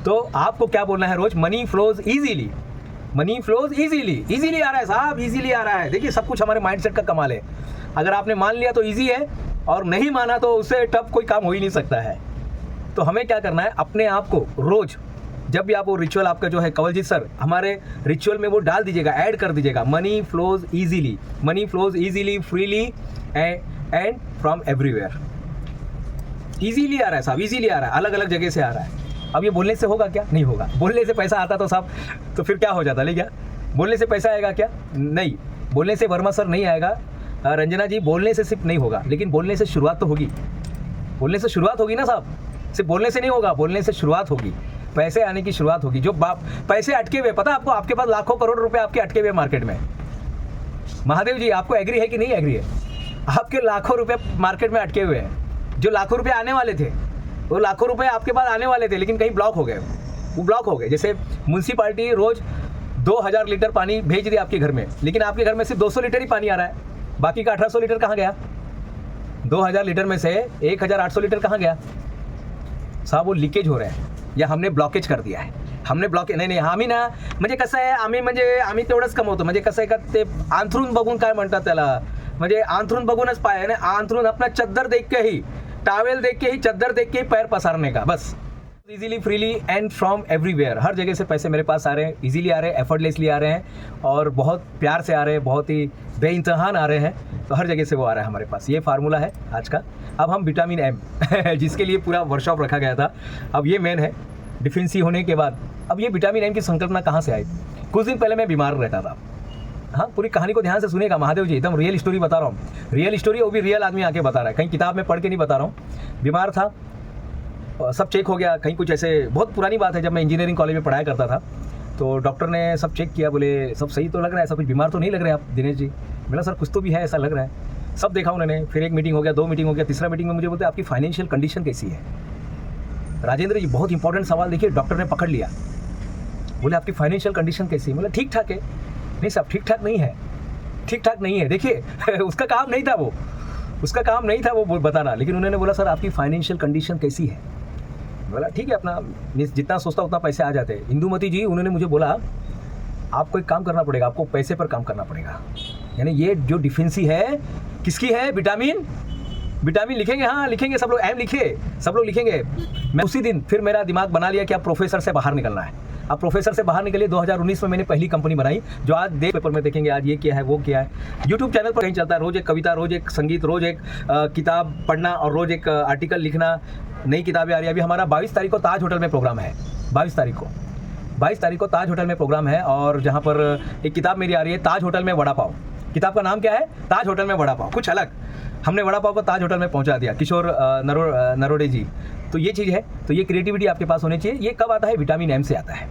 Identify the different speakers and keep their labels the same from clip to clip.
Speaker 1: तो आपको क्या बोलना है रोज, money flows easily, money flows easily आ रहा है साहब, इजीली आ रहा है। देखिए सब कुछ हमारे माइंडसेट का कमाल है। अगर आपने मान लिया तो इजी है, और नहीं माना तो उससे टफ कोई काम हो ही नहीं सकता है। तो हमें क्या करना है, अपने आप को रोज जब भी आप वो रिचुअल आपका जो है कंवलजीत सर हमारे रिचुअल में वो डाल दीजिएगा, ऐड कर दीजिएगा, money flows easily, money flows easily, freely and from everywhere. Easily आ रहा है साहब, इजीली आ रहा है, अलग अलग जगह से आ रहा है। अब ये बोलने से होगा क्या? नहीं होगा। बोलने से पैसा आता तो साहब तो फिर क्या हो जाता, नहीं क्या? बोलने से पैसा आएगा क्या? नहीं, बोलने से वर्मा सर नहीं आएगा। रंजना जी, बोलने से सिर्फ नहीं होगा, लेकिन बोलने से शुरुआत तो होगी, बोलने से शुरुआत होगी ना साहब, सिर्फ बोलने से नहीं होगा, बोलने से शुरुआत होगी, पैसे आने की शुरुआत होगी। जो पैसे अटके हुए, पता है आपको, आपके पास लाखों करोड़ रुपए आपके अटके हुए मार्केट में। महादेव जी आपको एग्री है कि नहीं एग्री है? आपके लाखों रुपए मार्केट में अटके हुए हैं, जो लाखों रुपए आने वाले थे, वो लाखों रुपए आपके पास आने वाले थे, लेकिन कहीं ब्लॉक हो गए, वो ब्लॉक हो गए। जैसे म्यूनसिपालिटी रोज 2000 लीटर पानी भेज रही आपके घर में, लेकिन आपके घर में सिर्फ 200 लीटर ही पानी आ रहा है, बाकी का 1800 लीटर कहाँ गया? 2000 लीटर में से 1800 लीटर कहाँ गया साहब? वो लीकेज हो रहा है, या हमने ब्लॉकेज कर दिया है, हमने ब्लॉक नाही आम्ही ना, म्हणजे कसं आहे, आम्ही तेवढंच कमवतो, म्हणजे कसं आहे का ते अंथरून बघून काय म्हणतात त्याला, म्हणजे अंथरून बघूनच पाय है ना, अंथरून अपना चद्दर देख के ही, टावेल देख के ही, चद्दर देख के ही पैर पसारने का, बस। Easily, freely and from everywhere, हर जगह से पैसे मेरे पास आ रहे हैं, इजीली आ रहे हैं, एफर्टलेसली आ रहे हैं, और बहुत प्यार से आ रहे हैं, बहुत ही बेइंतहान आ रहे हैं, तो हर जगह से वो आ रहा है हमारे पास। ये फार्मूला है आज का। अब हम विटामिन एम जिसके लिए पूरा वर्कशॉप रखा गया था, अब ये मेन है। डिफेंसी होने के बाद अब ये विटामिन एम की संकल्पना कहाँ से आई? कुछ दिन पहले मैं बीमार रहता था। हाँ, पूरी कहानी को ध्यान से सुनिएगा महादेव जी, एकदम रियल स्टोरी बता रहा हूँ, रियल स्टोरी, वो भी रियल आदमी आके बता रहा है, कहीं किताब में पढ़ के नहीं बता रहा हूँ। बीमार था, सब चेक हो गया, कहीं कुछ ऐसे, बहुत पुरानी बात है, जब मैं इंजीनियरिंग कॉलेज में पढ़ाया करता था, तो डॉक्टर ने सब चेक किया, बोले सब सही तो लग रहा है, सब कुछ बीमार तो नहीं लग रहे आप दिनेश जी। बोला सर कुछ तो भी है, ऐसा लग रहा है। सब देखा उन्होंने, फिर एक मीटिंग हो गया, 2 मीटिंग हो गया, तीसरा मीटिंग में मुझे बोलते आपकी फाइनेंशियल कंडीशन कैसी है? राजेंद्र जी बहुत इंपॉर्टेंट सवाल, देखिए डॉक्टर ने पकड़ लिया, बोले आपकी फाइनेंशियल कंडीशन कैसी है? बोला ठीक ठाक है। नहीं साहब ठीक ठाक नहीं है, ठीक ठाक नहीं है, देखिए उसका काम नहीं था वो, उसका काम नहीं था वो बताना, लेकिन उन्होंने बोला सर आपकी फाइनेंशियल कंडीशन कैसी है? बोला ठीक है, अपना जितना सोचता उतना पैसे आ जाते हैं। इंदुमती जी उन्होंने मुझे बोला आपको एक काम करना पड़ेगा, आपको पैसे पर काम करना पड़ेगा, यानी ये जो डिफेंसी है किसकी है? विटामिन, विटामिन लिखेंगे, हाँ लिखेंगे सब लोग, एम लिखिए, सब लोग लिखेंगे। मैं उसी दिन फिर मेरा दिमाग बना लिया कि अब प्रोफेसर से बाहर निकलना है। अब प्रोफेसर से बाहर निकले 2019 में मैंने पहली कंपनी बनाई, जो आज देख पेपर में देखेंगे, आज ये क्या है वो क्या है, यूट्यूब चैनल पर कहीं चलता है, रोज एक कविता, रोज एक संगीत, रोज एक किताब पढ़ना, और रोज एक आर्टिकल लिखना, नई किताबें आ रही है। अभी हमारा 22 तारीख को ताज होटल में प्रोग्राम है, 22 तारीख को ताज होटल में प्रोग्राम है, और जहाँ पर एक किताब मेरी आ रही है, ताज होटल में वड़ा पाव। किताब का नाम क्या है? ताज होटल में वड़ा पाव, कुछ अलग। हमने वड़ा पाव को ताज होटल में पहुँचा दिया, किशोर नरोडे जी। तो ये चीज़ है, तो ये क्रिएटिविटी आपके पास होनी चाहिए। ये कब आता है? विटामिन एम से आता है।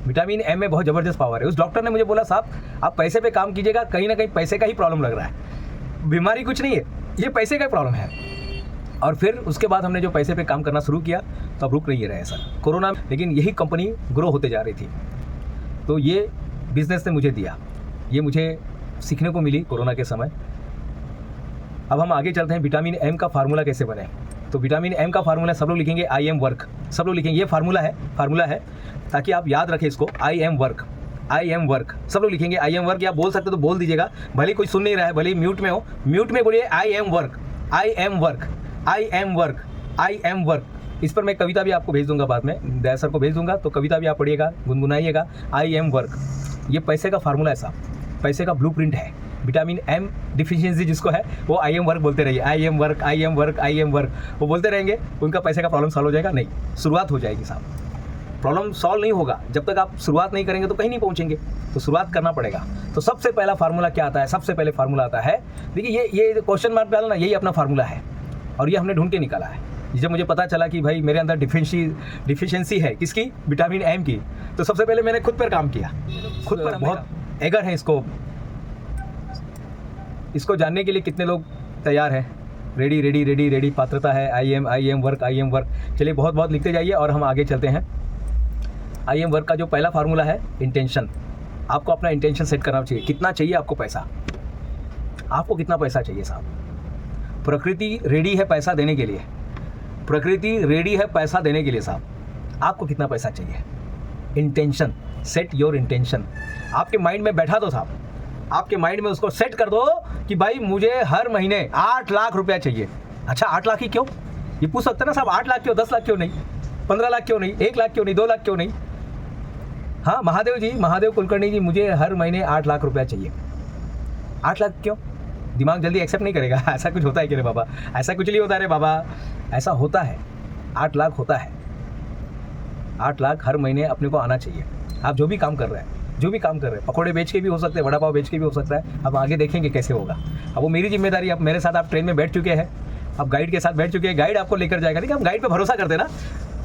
Speaker 1: विटामिन एम में बहुत ज़बरदस्त पावर है। उस डॉक्टर ने मुझे बोला साहब आप पैसे पे काम कीजिएगा, कहीं ना कहीं पैसे का ही प्रॉब्लम लग रहा है, बीमारी कुछ नहीं है, ये पैसे का प्रॉब्लम है। और फिर उसके बाद हमने जो पैसे पे काम करना शुरू किया, तो अब रुक नहीं रहे सर कोरोना, लेकिन यही कंपनी ग्रो होते जा रही थी। तो ये बिजनेस ने मुझे दिया, ये मुझे सीखने को मिली कोरोना के समय। अब हम आगे चलते हैं, विटामिन एम का फार्मूला कैसे बने। तो विटामिन एम का फार्मूला सब लोग लिखेंगे, आई एम वर्क, सब लोग लिखेंगे, ये फार्मूला है ताकि आप याद रखें इसको, आई am work, I am work, सब लोग लिखेंगे आई एम वर्क, या बोल सकते तो बोल दीजिएगा, भले कोई सुन नहीं रहा है, भले म्यूट में हो, म्यूट में बोलिए आई am work, I am work, I am work, I am work. इस पर मैं कविता भी आपको भेज दूंगा, बाद में दया सर को भेज दूंगा, तो कविता भी आप पढ़िएगा, गुनगुनाइएगा, आई एम वर्क। ये पैसे का फार्मूला है साहब, पैसे का ब्लूप्रिंट है। विटामिन एम डिफिशियंसी जिसको है वो आई एम वर्क बोलते रहिए, आई am work, I am work, I am work, वो बोलते रहेंगे, उनका पैसे का प्रॉब्लम सॉल्व हो जाएगा? नहीं, शुरुआत हो जाएगी साहब। प्रॉब्लम सॉल्व नहीं होगा जब तक आप शुरुआत नहीं करेंगे, तो कहीं नहीं पहुंचेंगे, तो शुरुआत करना पड़ेगा। तो सबसे पहला फार्मूला क्या आता है? सबसे पहले फार्मूला आता है, देखिए ये क्वेश्चन मार्क डालना, यही अपना फार्मूला है, और ये हमने ढूंढ के निकाला है। जब मुझे पता चला कि भाई मेरे अंदर डिफिशियंसी है, किसकी? विटामिन एम की, तो सबसे पहले मैंने खुद पर काम किया, खुद पर। बहुत एगर है इसको जानने के लिए कितने लोग तैयार हैं? रेडी रेडी रेडी रेडी, पात्रता है, आई am work, I am work. चलिए बहुत बहुत लिखते जाइए और हम आगे चलते हैं। आई एम वर्क का जो पहला फार्मूला है, इंटेंशन। आपको अपना इंटेंशन सेट करना चाहिए, कितना चाहिए आपको पैसा, आपको कितना पैसा चाहिए साहब। प्रकृति रेडी है पैसा देने के लिए, प्रकृति रेडी है पैसा देने के लिए साहब। आपको कितना पैसा चाहिए? Intention, set your intention. आपके माइंड में बैठा दो साहब, आपके माइंड में उसको सेट कर दो कि भाई मुझे हर महीने 8 लाख रुपया चाहिए। अच्छा 8 लाख ही क्यों? ये पूछ सकते हैं ना साहब, 8 लाख क्यों, 10 लाख क्यों नहीं, 15 लाख क्यों नहीं, 1 लाख क्यों नहीं, 2 लाख क्यों नहीं? हाँ महादेव जी, महादेव कुलकर्णी जी, मुझे हर महीने 8 लाख रुपया चाहिए। 8 लाख क्यों? दिमाग जल्दी एक्सेप्ट नहीं करेगा। ऐसा कुछ होता है कि रे बाबा, ऐसा कुछ नहीं होता रे बाबा, ऐसा होता है। 8 लाख होता है, 8 लाख हर महीने अपने को आना चाहिए। आप जो भी काम कर रहे हैं, जो भी काम कर रहे हैं, पकौड़े बेच के भी हो सकते हैं, वड़ा पाव बेच के भी हो सकता है। अब आगे देखेंगे कैसे होगा, अब वो मेरी जिम्मेदारी। अब मेरे साथ आप ट्रेन में बैठ चुके हैं, अब गाइड के साथ बैठ चुके हैं, गाइड आपको लेकर जाएगा। लेकिन हम गाइड पे भरोसा करते हैं ना।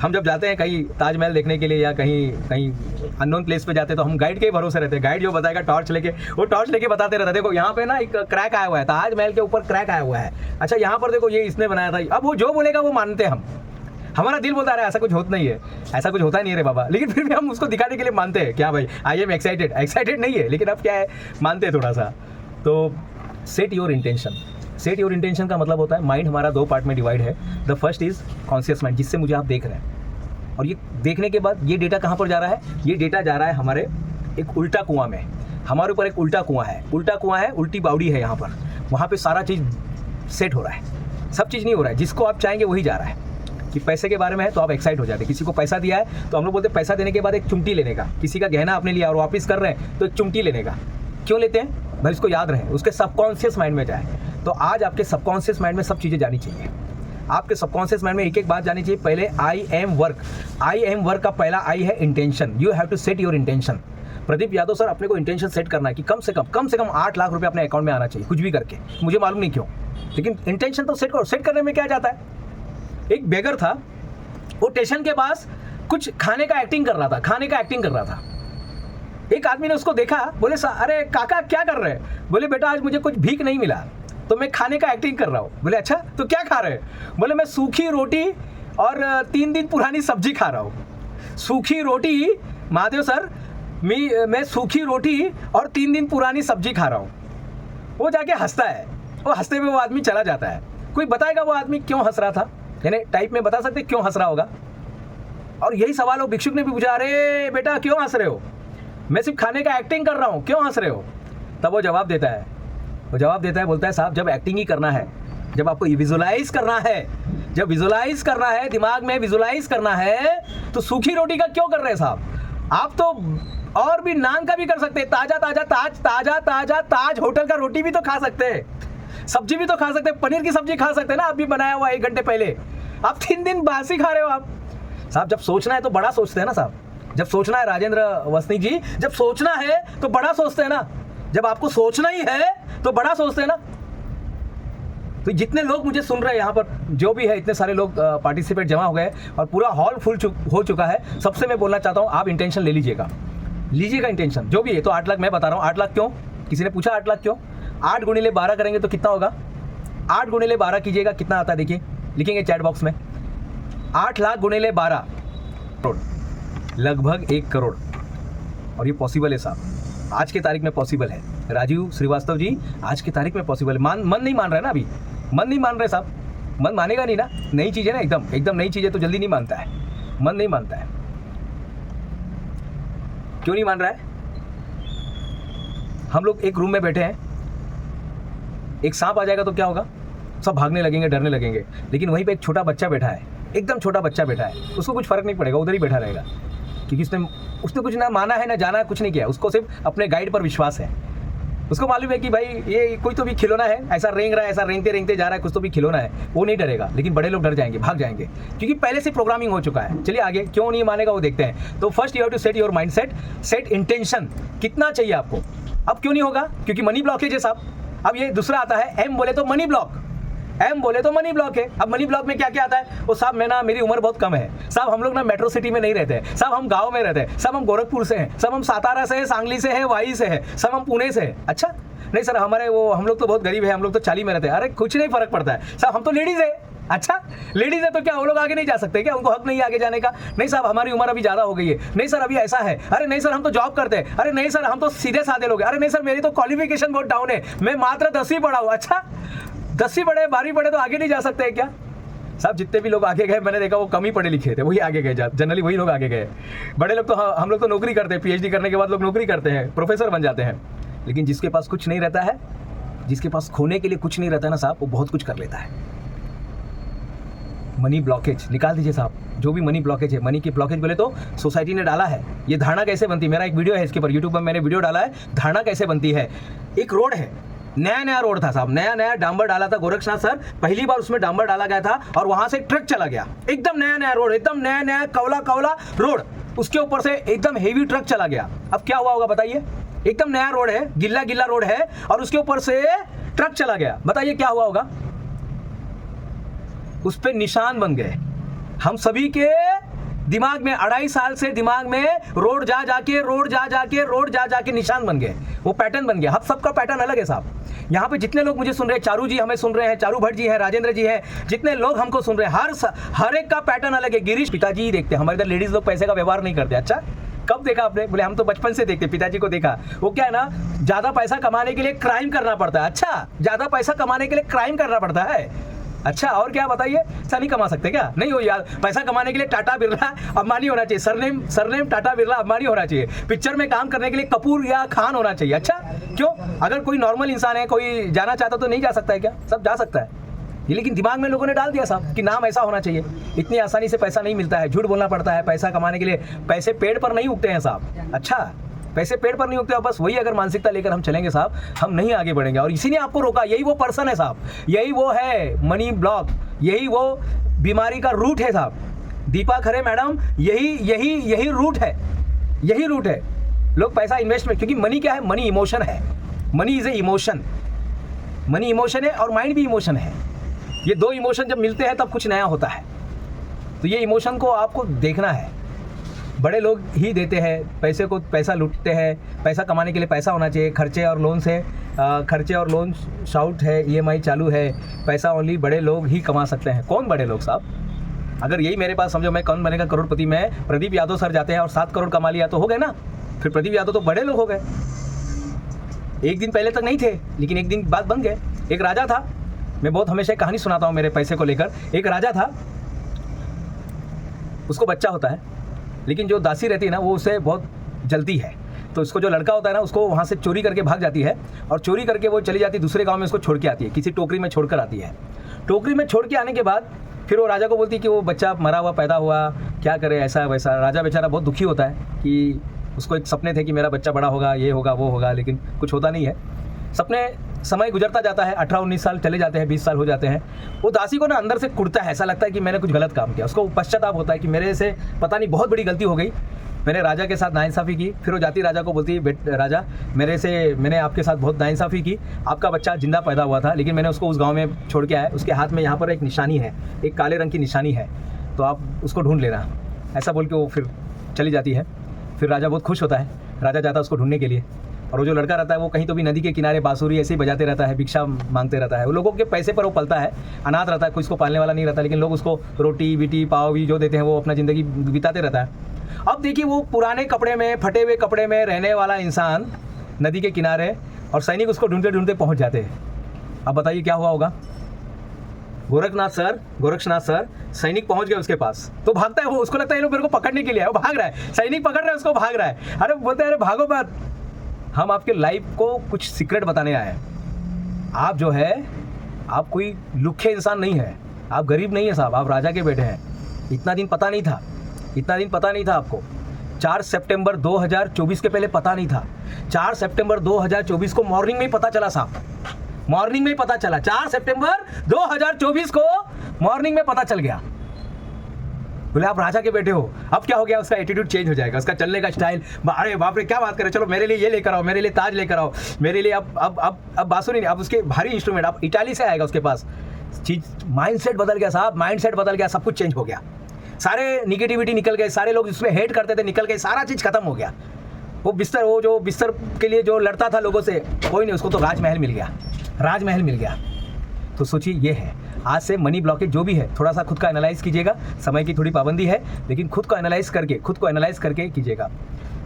Speaker 1: हम जब जाते हैं कहीं ताजमहल देखने के लिए या कहीं अननोन प्लेस पे जाते हैं तो हम गाइड के ही भरोसे रहते हैं। गाइड जो बताएगा टॉर्च लेके, वो टॉर्च लेके बताते रहता है, देखो यहाँ पे ना एक क्रैक आया हुआ है, ताजमहल के ऊपर क्रैक आया हुआ है। अच्छा यहाँ पर देखो ये इसने बनाया था। अब वो जो बोलेगा वो मानते हैं हम, हमारा दिल बोलता है ऐसा कुछ होता नहीं है, ऐसा कुछ होता नहीं है रे बाबा, लेकिन फिर भी हम उसको दिखाने के लिए मानते हैं। क्या भाई, आई एम एक्साइटेड, एक्साइटेड नहीं है लेकिन अब क्या है, मानते हैं थोड़ा सा। तो set your intention. Set your intention का मतलब होता है, माइंड हमारा 2 पार्ट में डिवाइड है। The first is conscious mind, जिससे मुझे आप देख रहे हैं, और ये देखने के बाद ये डेटा कहाँ पर जा रहा है? ये डेटा जा रहा है हमारे एक उल्टा कुआं में। हमारे ऊपर एक उल्टा कुआं है, उल्टा कुआं है, उल्टी बावड़ी है यहाँ पर। वहाँ पे सारा चीज़ सेट हो रहा है, सब चीज़ नहीं हो रहा है। जिसको आप चाहेंगे वही जा रहा है। कि पैसे के बारे में है तो आप एक्साइट हो जाते हैं। किसी को पैसा दिया है तो हम लोग बोलते हैं पैसा देने के बाद एक चुमटी लेने का। किसी का गहना आपने लिया और वापस कर रहे हैं तो एक चुमटी लेने का। क्यों लेते हैं भाई? उसको याद रहे, उसके सबकॉन्शियस माइंड में जाए। तो आज आपके सबकॉन्शियस माइंड में सब चीज़ें जानी चाहिए। आपके सबकॉन्शियस माइंड में एक एक बात जानी चाहिए। पहले I am work, I am work का पहला आई है intention. You have to set your intention. Pradeep Yadav sir, अपने को इंटेंशन सेट करना है कि कम से कम 8 लाख रुपए अपने अकाउंट में आना चाहिए, कुछ भी करके, मुझे मालूम नहीं क्यों, लेकिन इंटेंशन तो सेट करो। सेट करने में क्या जाता है? एक बेगर था, वो स्टेशन के पास कुछ खाने का एक्टिंग कर रहा था, खाने का एक्टिंग कर रहा था। एक आदमी ने उसको देखा, बोले अरे काका क्या कर रहे हैं? बोले बेटा आज मुझे कुछ भीख नहीं मिला तो मैं खाने का एक्टिंग कर रहा हूँ। बोले अच्छा तो क्या खा रहे हैं? बोले मैं सूखी रोटी और 3 दिन पुरानी सब्जी खा रहा हूँ। सूखी रोटी, महादेव सर, मैं सूखी रोटी और 3 दिन पुरानी सब्जी खा रहा हूँ। वो जाके हंसता है, वो हंसते हुए वो आदमी चला जाता है। कोई बताएगा वो आदमी क्यों हंस रहा था? यानी टाइप में बता सकते क्यों हंस रहा होगा? और यही सवाल वो भिक्षुक ने भी पूछा, अरे बेटा क्यों हंस रहे हो? मैं सिर्फ खाने का एक्टिंग कर रहा हूँ, क्यों हंस रहे हो? तब वो जवाब देता है, बोलता है साहब जब एक्टिंग ही करना है, जब आपको विजुलाइज करना है, जब विजुलाइज करना है, दिमाग में विजुलाइज करना है, तो सूखी रोटी का क्यों कर रहे हैं साहब? आप तो और भी नान का भी कर सकते हैं, ताज होटल का रोटी भी तो खा सकते हैं, सब्जी भी तो खा सकते हैं, पनीर की सब्जी खा सकते हैं ना, आप भी बनाया हुआ 1 घंटे पहले। आप 3 दिन बासी खा रहे हो आप साहब। जब सोचना है तो बड़ा सोचते हैं ना साहब। जब सोचना है, राजेंद्र वसनी जी, जब सोचना है तो बड़ा सोचते हैं ना। जब आपको सोचना ही है तो बड़ा सोचते हैं ना। तो जितने लोग मुझे सुन रहे हैं यहाँ पर, जो भी है, इतने सारे लोग पार्टिसिपेट जमा हो गए और पूरा हॉल फुल हो चुका है। सबसे मैं बोलना चाहता हूँ, आप इंटेंशन ले लीजिएगा इंटेंशन जो भी है। तो 8 लाख मैं बता रहा हूँ, 8 लाख क्यों? किसी ने पूछा 8 लाख क्यों? 8 गुणिले 12 करेंगे तो कितना होगा? 8 गुणिले 12 कीजिएगा, कितना आता है देखिए, लिखेंगे चैट बॉक्स में। 8 लाख गुणिले 12 करोड़, लगभग 1 करोड़। और ये पॉसिबल है साहब, आज के तारीख में पॉसिबल है। राजीव श्रीवास्तव जी, आज की तारीख में पॉसिबल है। मन नहीं मान रहा है ना, अभी मन नहीं मान रहे साहब। मन मानेगा नहीं ना, नई चीज़ है ना, एकदम नई चीज़ है तो जल्दी नहीं मानता है, मन नहीं मानता है। क्यों नहीं मान रहा है? हम लोग एक रूम में बैठे हैं, एक सांप आ जाएगा तो क्या होगा? सब भागने लगेंगे, डरने लगेंगे। लेकिन वहीं पे एक छोटा बच्चा बैठा है, एकदम छोटा बच्चा बैठा है, उसको कुछ फर्क नहीं पड़ेगा, उधर ही बैठा रहेगा, क्योंकि उसने कुछ ना माना है ना जाना है, कुछ नहीं किया। उसको सिर्फ अपने गाइड पर विश्वास है। उसको मालूम है कि भाई ये कोई तो भी खिलौना है, ऐसा रेंग रहा है, ऐसा रेंगते जा रहा है, कुछ तो भी खिलौना है। वो नहीं डरेगा, लेकिन बड़े लोग डर जाएंगे, भाग जाएंगे, क्योंकि पहले से प्रोग्रामिंग हो चुका है। चलिए आगे, क्यों नहीं मानेगा वो देखते हैं। तो first you have to set your mind set intention. कितना चाहिए आपको? अब क्यों नहीं होगा? क्योंकि मनी ब्लॉकेज है साहब। अब ये दूसरा आता है, एम बोले तो मनी ब्लॉक, एम बोले तो मनी ब्लॉक है। अब मनी ब्लॉक में क्या क्या आता है? वो साहब मैं ना, मेरी उम्र बहुत कम है साहब, हम लोग ना मेट्रो सिटी में नहीं रहते हैं साहब, हम गांव में रहते हैं साहब, हम गोरखपुर से हैं साहब, हम सातारा से हैं, सांगली से हैं, वाई से हैं साहब, हम पुणे से हैं। अच्छा नहीं सर, हम लोग तो बहुत गरीब है, हम लोग तो चाली में रहते हैं। अरे कुछ नहीं फर्क पड़ता है साहब, हम तो लेडीज़ है। अच्छा लेडीज़ है तो क्या वो लोग आगे नहीं जा सकते क्या? उनको हक नहीं है आगे जाने का? नहीं साहब, हमारी उम्र अभी ज़्यादा हो गई है। नहीं सर, अभी ऐसा है। अरे नहीं सर, हम तो जॉब करते हैं। अरे नहीं सर, हम तो सीधे साधे लोग हैं। अरे नहीं सर, मेरी तो क्वालिफिकेशन बहुत डाउन है, मैं मात्र 10वीं पढ़ा हूँ। अच्छा 10वीं पढ़े, 12वीं पढ़े तो आगे नहीं जा सकते हैं क्या साहब जितने भी लोग आगे गए मैंने देखा वो कम ही पढ़े लिखे थे, वही आगे गए, जनरली वही लोग आगे गए। बड़े लोग तो हम लोग तो नौकरी करते हैं, PhD करने के बाद लोग नौकरी करते हैं, प्रोफेसर बन जाते हैं। लेकिन जिसके पास कुछ नहीं रहता है, जिसके पास खोने के लिए कुछ नहीं रहता है ना साहब, वो बहुत कुछ कर लेता है। मनी ब्लॉकेज निकाल दीजिए साहब, जो भी मनी ब्लॉकेज है, मनी की ब्लॉकेज बोले तो सोसाइटी ने डाला है। ये धारणा कैसे बनती है, मेरा एक वीडियो है इसके ऊपर, यूट्यूब पर मैंने वीडियो डाला है, धारणा कैसे बनती है। एक रोड है, नया रोड था साहब, नया डांबर डाला था गोरक्षनाथ सर, पहली बार उसमें डांबर डाला गया था और वहां से ट्रक चला गया, एकदम नया रोड, एकदम नया कवला रोड, उसके ऊपर से एकदम हेवी ट्रक चला गया। अब क्या हुआ होगा बताइए, एकदम नया रोड है, गिल्ला रोड है और उसके ऊपर से ट्रक चला गया, बताइए क्या हुआ होगा। उस पे निशान बन गए हम सभी के दिमाग में, 2.5 साल से दिमाग में रोड जा जाके निशान बन गए, वो पैटर्न बन गया। हम सबका पैटर्न अलग है साहब। यहाँ पे जितने लोग मुझे सुन रहे हैं, चारू जी हमें सुन रहे हैं, चारू भट्ट जी हैं, राजेंद्र जी हैं, जितने लोग हमको सुन रहे हैं, हर एक का पैटर्न अलग है। गिरीश पिताजी ही देखते हैं, हमारे इधर लेडीज लोग पैसे का व्यवहार नहीं करते। अच्छा कब देखा आपने? बोले हम तो बचपन से देखते, पिताजी को देखा। वो क्या है ना, ज्यादा पैसा कमाने के लिए क्राइम करना पड़ता है। अच्छा, ज्यादा पैसा कमाने के लिए क्राइम करना पड़ता है। अच्छा और क्या बताइए, ऐसा नहीं कमा सकते क्या? नहीं हो यार, पैसा कमाने के लिए टाटा बिरला अंबानी होना चाहिए, सरनेम टाटा बिरला अंबानी होना चाहिए, पिक्चर में काम करने के लिए कपूर या खान होना चाहिए। अच्छा क्यों? अगर कोई नॉर्मल इंसान है, कोई जाना चाहता तो नहीं जा सकता है क्या? सब जा सकता है। ये लेकिन दिमाग में लोगों ने डाल दिया साहब कि नाम ऐसा होना चाहिए। इतनी आसानी से पैसा नहीं मिलता है, झूठ बोलना पड़ता है पैसा कमाने के लिए। पैसे पेड़ पर नहीं उगते हैं साहब। अच्छा, पैसे पेड़ पर नहीं उगते। बस वही अगर मानसिकता लेकर हम चलेंगे साहब, हम नहीं आगे बढ़ेंगे। और इसी ने आपको रोका, यही वो पर्सन है साहब, यही वो है मनी ब्लॉक, यही वो बीमारी का रूट है साहब। दीपा खरे मैडम, यही रूट है, यही रूट है। लोग पैसा इन्वेस्टमेंट, क्योंकि मनी क्या है? मनी इमोशन है। Money is a emotion, money emotion है और माइंड भी इमोशन है। ये दो इमोशन जब मिलते हैं तब कुछ नया होता है। तो ये इमोशन को आपको देखना है। बड़े लोग ही देते हैं पैसे को, पैसा लूटते हैं। पैसा कमाने के लिए पैसा होना चाहिए। खर्चे और लोन शाउट है, EMI चालू है, पैसा ओनली बड़े लोग ही कमा सकते हैं। कौन बड़े लोग साहब? अगर यही मेरे पास समझो मैं कौन बनेगा करोड़पति में, प्रदीप यादव सर जाते हैं और 7 करोड़ कमा लिया तो हो गए ना। फिर प्रदीप यादव तो बड़े लोग हो गए। एक दिन पहले तक नहीं थे, लेकिन एक दिन बाद बन गए। एक राजा था, मैं बहुत हमेशा कहानी सुनाता हूँ मेरे पैसे को लेकर। एक राजा था, उसको बच्चा होता है, लेकिन जो दासी रहती है ना वो उसे बहुत जलती है। तो उसको जो लड़का होता है ना, उसको वहाँ से चोरी करके भाग जाती है और चोरी करके वो चली जाती है दूसरे गांव में, उसको छोड़ के आती है, किसी टोकरी में छोड़कर आती है। टोकरी में छोड़ के आने के बाद फिर वो राजा को बोलती है कि वो बच्चा मरा हुआ पैदा हुआ, क्या करे, ऐसा वैसा। राजा बेचारा बहुत दुखी होता है कि उसको एक सपने थे कि मेरा बच्चा बड़ा होगा, ये होगा वो होगा, लेकिन कुछ होता नहीं है। सपने, समय गुजरता जाता है, 18-19 साल चले जाते हैं, 20 साल हो जाते हैं। वो दासी को ना अंदर से कुड़ता है, ऐसा लगता है कि मैंने कुछ गलत काम किया। उसको पश्चाताप होता है कि मेरे से पता नहीं बहुत बड़ी गलती हो गई, मैंने राजा के साथ नाइंसाफ़ी की। फिर वो जाती राजा को बोलती है, राजा मैंने आपके साथ बहुत नाइंसाफ़ी की, आपका बच्चा जिंदा पैदा हुआ था, लेकिन मैंने उसको उस गाँव में छोड़ के आया। उसके हाथ में यहाँ पर एक निशानी है, एक काले रंग की निशानी है, तो आप उसको ढूंढ लेना। ऐसा बोल के वो फिर चली जाती है। फिर राजा बहुत खुश होता है, राजा जाता है उसको ढूंढने के लिए। और वो जो लड़का रहता है वो कहीं तो भी नदी के किनारे बांसुरी ऐसे ही बजाते रहता है, भिक्षा मांगते रहता है। वो लोगों के पैसे पर वो पलता है, अनाथ रहता है, कोई इसको पालने वाला नहीं रहता, लेकिन लोग उसको रोटी बीटी पाव भी जो देते हैं वो अपना ज़िंदगी बिताते रहता है। अब देखिए वो पुराने कपड़े में, फटे हुए कपड़े में रहने वाला इंसान नदी के किनारे, और सैनिक उसको ढूंढते ढूंढते पहुँच जाते हैं। अब बताइए क्या हुआ होगा? गोरक्षनाथ सर सैनिक पहुंच गए उसके पास, तो भागता है वो। उसको लगता है ये लोग मेरे को पकड़ने के लिए है, वो भाग रहा है, सैनिक पकड़ रहा है उसको, भाग रहा है। अरे बोलते हैं अरे भागो मत, हम आपके लाइफ को कुछ सीक्रेट बताने आए हैं। आप जो है, आप कोई लुखे इंसान नहीं है, आप गरीब नहीं है साहब, आप राजा के बेटे हैं। इतना दिन पता नहीं था आपको। 4 सितंबर 2024 के पहले पता नहीं था। 4 सितंबर 2024 को मॉर्निंग में ही पता चला साहब, मॉर्निंग में ही पता चला। 4 सितंबर 2024 को मॉर्निंग में पता चल गया। बोले आप राजा के बेटे हो। अब क्या हो गया? उसका एटीट्यूड चेंज हो जाएगा, उसका चलने का स्टाइल। अरे बाप रे क्या बात करें, चलो मेरे लिए ये लेकर आओ, मेरे लिए ताज लेकर आओ, मेरे लिए अब बांसुरी नहीं, अब उसके भारी इंस्ट्रूमेंट, अब इटाली से आएगा उसके पास। चीज माइंडसेट बदल गया साहब, माइंडसेट बदल गया, सब कुछ चेंज हो गया। सारे निगेटिविटी निकल गए, सारे लोग जिसमें हेट करते थे निकल गए, सारा चीज़ खत्म हो गया। वो जो बिस्तर के लिए जो लड़ता था लोगों से, कोई नहीं, उसको तो राजमहल मिल गया। तो सोचिए ये है। आज से मनी ब्लॉकेज जो भी है, थोड़ा सा खुद का एनालाइज कीजिएगा। समय की थोड़ी पाबंदी है, लेकिन खुद को एनालाइज करके कीजिएगा।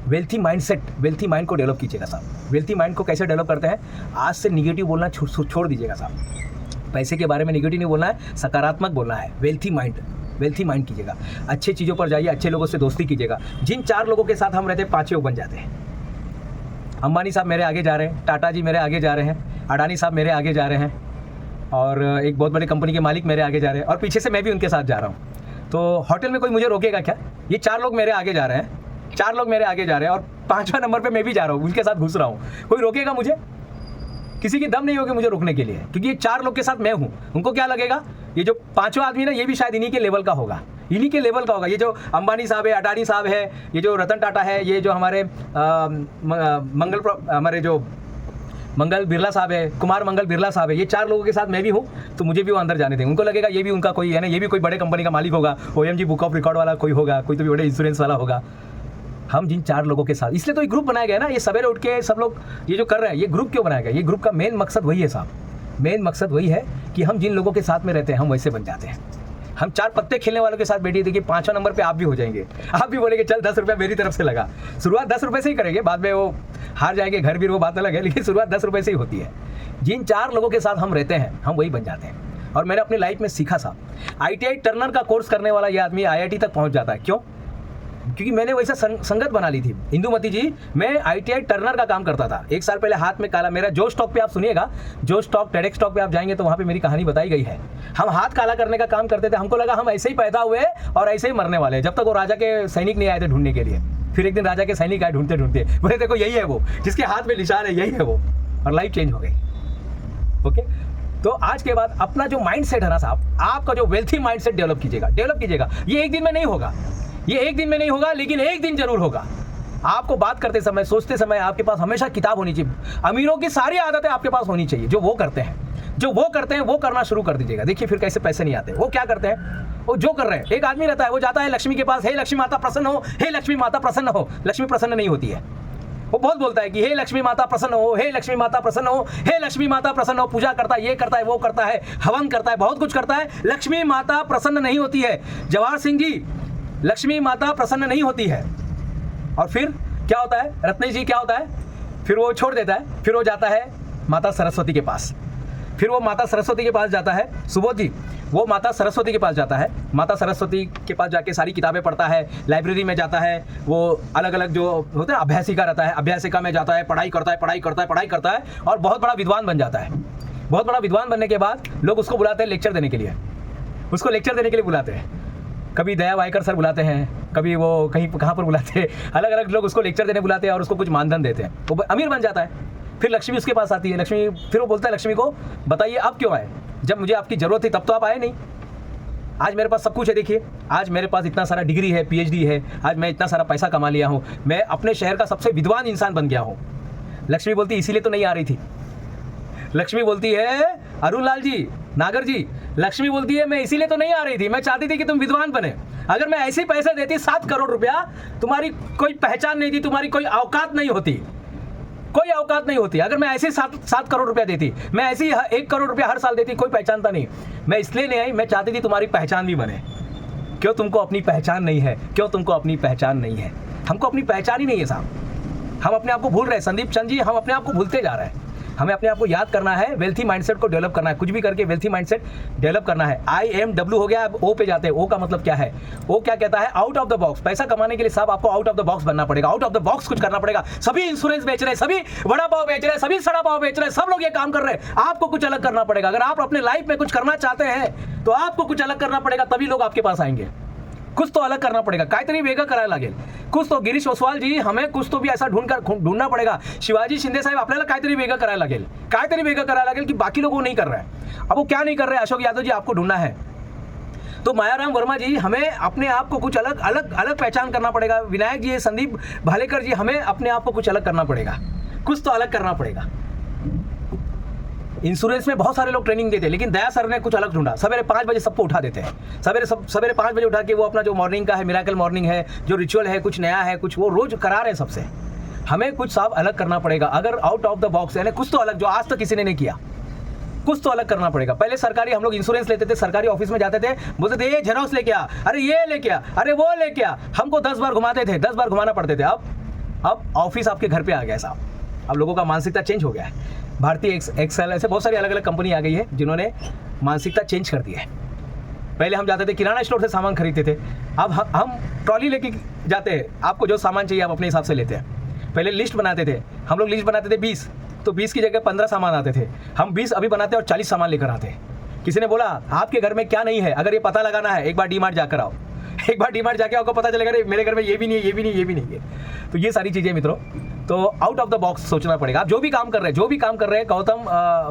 Speaker 1: वेल्थी माइंड को डेवलप कीजिएगा साहब। वेल्थी माइंड को कैसे डेवलप करते हैं? आज से निगेटिव बोलना छोड़ दीजिएगा साहब। पैसे के बारे में नेगेटिव नहीं बोलना है, सकारात्मक बोलना है। वेल्थी माइंड कीजिएगा, अच्छे चीज़ों पर जाइए, अच्छे लोगों से दोस्ती कीजिएगा। जिन 4 लोगों के साथ हम रहते हैं 5 लोग बन जाते हैं। अंबानी साहब मेरे आगे जा रहे हैं, टाटा जी मेरे आगे जा रहे हैं, अडानी साहब मेरे आगे जा रहे हैं, और एक बहुत बड़ी कंपनी के मालिक मेरे आगे जा रहे हैं, और पीछे से मैं भी उनके साथ जा रहा हूँ। तो होटल में कोई मुझे रोकेगा क्या? ये 4 लोग मेरे आगे जा रहे हैं, 4 लोग मेरे आगे जा रहे हैं, और 5वां नंबर पे मैं भी जा रहा हूँ, उनके साथ घुस रहा हूँ। कोई रोकेगा मुझे? किसी की दम नहीं होगी मुझे रोकने के लिए, क्योंकि ये 4 लोग के साथ मैं हूँ। उनको क्या लगेगा, ये जो 5वां आदमी ना, ये भी शायद इन्हीं के लेवल का होगा, इन्हीं के लेवल का होगा। ये जो अंबानी साहब है, अडानी साहब है, ये जो रतन टाटा है, ये जो हमारे हमारे जो मंगल बिरला साहब है, कुमार मंगल बिरला साहब है, ये 4 लोगों के साथ मैं भी हूँ, तो मुझे भी वो अंदर जाने दें। उनको लगेगा ये भी उनका कोई है ना, ये भी कोई बड़े कंपनी का मालिक होगा, OMG बुक ऑफ रिकॉर्ड वाला कोई होगा, कोई तो भी बड़े इंश्योरेंस वाला होगा। हम जिन 4 लोगों के साथ, इसलिए तो ये ग्रुप बनाया गया ना, ये सवेरे उठ के सब लोग ये जो कर रहे हैं, ये ग्रुप क्यों बनाया गया? ये ग्रुप का मेन मकसद वही है साहब, मेन मकसद वही है कि हम जिन लोगों के साथ में रहते हैं हम वैसे बन जाते हैं। हम 4 पत्ते खेलने वालों के साथ बैठिए, देखिए 5वां नंबर पे आप भी हो जाएंगे। आप भी बोलेंगे चल 10 रुपया मेरी तरफ से लगा। शुरुआत 10 रुपये से ही करेंगे, बाद में वो हार जाएंगे, घर भी वो बात अलग है, लेकिन शुरुआत 10 रुपये से ही होती है। जिन 4 लोगों के साथ हम रहते हैं हम वही बन जाते हैं। और मैंने अपनी लाइफ में सीखा साहब, ITI टर्नर का कोर्स करने वाला ये आदमी IIT तक पहुँच जाता है। क्यों? क्योंकि मैंने वैसा संगत बना ली थी। इंदुमती जी, मैं ITI टर्नर का काम करता था। 1 साल पहले हाथ में काला, मेरा जो स्टॉक पे आप सुनिएगा, जो स्टॉक टेडेक्स स्टॉक पे आप जाएंगे तो वहाँ पे मेरी कहानी बताई गई है। हम हाथ काला करने का काम करते थे, हमको लगा हम ऐसे ही पैदा हुए और ऐसे ही मरने वाले, जब तक वो राजा के सैनिक नहीं आए थे ढूंढने के लिए। फिर एक दिन राजा के सैनिक आए ढूंढते ढूंढते, बोले देखो यही है वो, जिसके हाथ में निशान है, यही है वो, और लाइफ चेंज हो गई। ओके, तो आज के बाद अपना जो माइंड सेट है ना साहब, आपका जो वेल्थी माइंड सेट डेवलप कीजिएगा। ये एक दिन में नहीं होगा, ये एक दिन में नहीं होगा, लेकिन एक दिन जरूर होगा। आपको बात करते समय, सोचते समय आपके पास हमेशा किताब होनी चाहिए। अमीरों की सारी आदतें आपके पास होनी चाहिए। जो वो करते हैं वो करना शुरू कर दीजिएगा। देखिए फिर कैसे पैसे नहीं आते। वो क्या करते हैं, वो जो कर रहे हैं, एक आदमी रहता है, वो जाता है लक्ष्मी के पास, हे लक्ष्मी माता प्रसन्न हो, हे लक्ष्मी माता प्रसन्न हो। लक्ष्मी प्रसन्न नहीं होती है। वो बहुत बोलता है कि हे लक्ष्मी माता प्रसन्न हो, हे लक्ष्मी माता प्रसन्न हो, हे लक्ष्मी माता प्रसन्न हो। पूजा करता है, ये करता है, वो करता है, हवन करता है, बहुत कुछ करता है। लक्ष्मी माता प्रसन्न नहीं होती है। जवाहर सिंह जी, लक्ष्मी माता प्रसन्न नहीं होती है। और फिर क्या होता है, रत्नेश जी क्या होता है, फिर वो छोड़ देता है, फिर वो जाता है माता सरस्वती के पास। फिर वो माता सरस्वती के पास जाता है, सुबोध जी, वो माता सरस्वती के पास जाता है। माता सरस्वती के पास जाके सारी किताबें पढ़ता है, लाइब्रेरी में जाता है, वो अलग अलग जो होते हैं अभ्यासिका रहता है, अभ्यासिका में जाता है, पढ़ाई करता है और बहुत बड़ा विद्वान बन जाता है। बहुत बड़ा विद्वान बनने के बाद लोग उसको बुलाते हैं लेक्चर देने के लिए, बुलाते हैं। कभी दया वायकर सर बुलाते हैं, कभी वो कहीं कहाँ पर बुलाते हैं, अलग अलग लोग उसको लेक्चर देने बुलाते हैं और उसको कुछ मानधन देते हैं। वो अमीर बन जाता है। फिर लक्ष्मी उसके पास आती है। लक्ष्मी, फिर वो बोलता है लक्ष्मी को, बताइए आप क्यों आए? जब मुझे आपकी ज़रूरत थी तब तो आप आए नहीं। आज मेरे पास सब कुछ है, देखिए आज मेरे पास इतना सारा डिग्री है, PhD है, आज मैं इतना सारा पैसा कमा लिया हूँ, मैं अपने शहर का सबसे विद्वान इंसान बन गया हूँ। लक्ष्मी बोलती इसीलिए तो नहीं आ रही थी। लक्ष्मी बोलती है, अरुण लाल जी, नागर जी, लक्ष्मी बोलती है मैं इसीलिए तो नहीं आ रही थी, मैं चाहती थी कि तुम विद्वान बने। अगर मैं ऐसे पैसे देती 7 करोड़ रुपया, तुम्हारी कोई पहचान नहीं थी, तुम्हारी कोई औकात नहीं होती, कोई औकात नहीं होती। अगर मैं ऐसे 7 करोड़ रुपया देती, मैं ऐसे 1 करोड़ रुपया हर साल देती, कोई पहचानता नहीं। मैं इसलिए नहीं आई, मैं चाहती थी तुम्हारी पहचान भी बने। क्यों तुमको अपनी पहचान नहीं है? हमको अपनी पहचान ही नहीं है साहब। हम अपने आप को भूल रहे हैं संदीप चंद जी, हम अपने आप को भूलते जा रहे हैं। हमें अपने आप को याद करना है, वेल्थी माइंडसेट को डेवलप करना है। कुछ भी करके वेल्थी माइंडसेट डेवलप करना है। IMW हो गया, अब O पे जाते हैं। O का मतलब क्या है? O क्या कहता है? Out of the box. पैसा कमाने के लिए साहब आपको आउट ऑफ द बॉक्स बनना पड़ेगा, आउट ऑफ द बॉक्स कुछ करना पड़ेगा। सभी इंश्योरेंस बेच रहे हैं, सभी वड़ा पाव बेच रहे हैं, सभी सड़ा पाव बेच रहे हैं, सब लोग ये काम कर रहे हैं। आपको कुछ अलग करना पड़ेगा। अगर आप अपने लाइफ में कुछ करना चाहते हैं तो आपको कुछ अलग करना पड़ेगा, तभी लोग आपके पास आएंगे। कुछ तो अलग करना पड़ेगा, काहीतरी वेगळं करायला लागेल। कुछ तो गिरीश ओसवाल जी, हमें कुछ तो भी ऐसा ढूंढना पड़ेगा। शिवाजी शिंदे साहब, आपल्याला काहीतरी वेगळं करायला लागेल, कि बाकी लोग वो नहीं कर रहे हैं। अब वो क्या नहीं कर रहे हैं? अशोक यादव जी, आपको ढूंढना है तो मायाराम वर्मा जी, हमें अपने आप को कुछ अलग पहचान करना पड़ेगा। विनायक जी, संदीप भालेकर जी, हमें अपने आप को कुछ अलग करना पड़ेगा, कुछ तो अलग करना पड़ेगा। इंश्योरेंस में बहुत सारे लोग ट्रेनिंग देते हैं, लेकिन दया सर ने कुछ अलग ढूंढा। सवेरे 5 बजे सबको उठा देते हैं। सवेरे 5 बजे उठा के वो अपना जो मॉर्निंग का है, मिराकल मॉर्निंग है, जो रिचुअल है, कुछ नया है, कुछ वो रोज करा रहे हैं सबसे। हमें कुछ साहब अलग करना पड़ेगा। अगर आउट ऑफ द बॉक्स, यानी कुछ तो अलग जो आज तक किसी ने नहीं किया, कुछ तो अलग करना पड़ेगा। पहले सरकारी हम लोग इंश्योरेंस लेते थे, सरकारी ऑफिस में जाते थे, बोलते थे ये जेरोक्स लेके आ, अरे ये लेके आ, अरे वो लेके आ। हमको 10 बार घुमाते थे, 10 बार घुमाना पड़ते थे। अब ऑफिस आपके घर पे आ गया साहब। अब लोगों का मानसिकता चेंज हो गया है। भारतीय एक्सेल ऐसे बहुत सारी अलग अलग कंपनी आ गई है जिन्होंने मानसिकता चेंज कर दी है। पहले हम जाते थे किराना स्टोर से सामान खरीदते थे, अब हम ट्रॉली लेके जाते हैं, आपको जो सामान चाहिए आप अपने हिसाब से लेते हैं। पहले लिस्ट बनाते थे हम लोग, लिस्ट बनाते थे 20, तो 20 की जगह 15 सामान आते थे, हम 20 अभी बनाते हैं और 40 सामान लेकर आते हैं। किसी ने बोला आपके घर में क्या नहीं है, अगर ये पता लगाना है एक बार डी-मार्ट जाकर आओ, एक बार डी-मार्ट जाके आपको पता चलेगा मेरे घर में ये भी नहीं है, ये भी नहीं, ये भी नहीं है। तो ये सारी चीज़ें मित्रों, तो आउट ऑफ द बॉक्स सोचना पड़ेगा। आप जो भी काम कर रहे हैं गौतम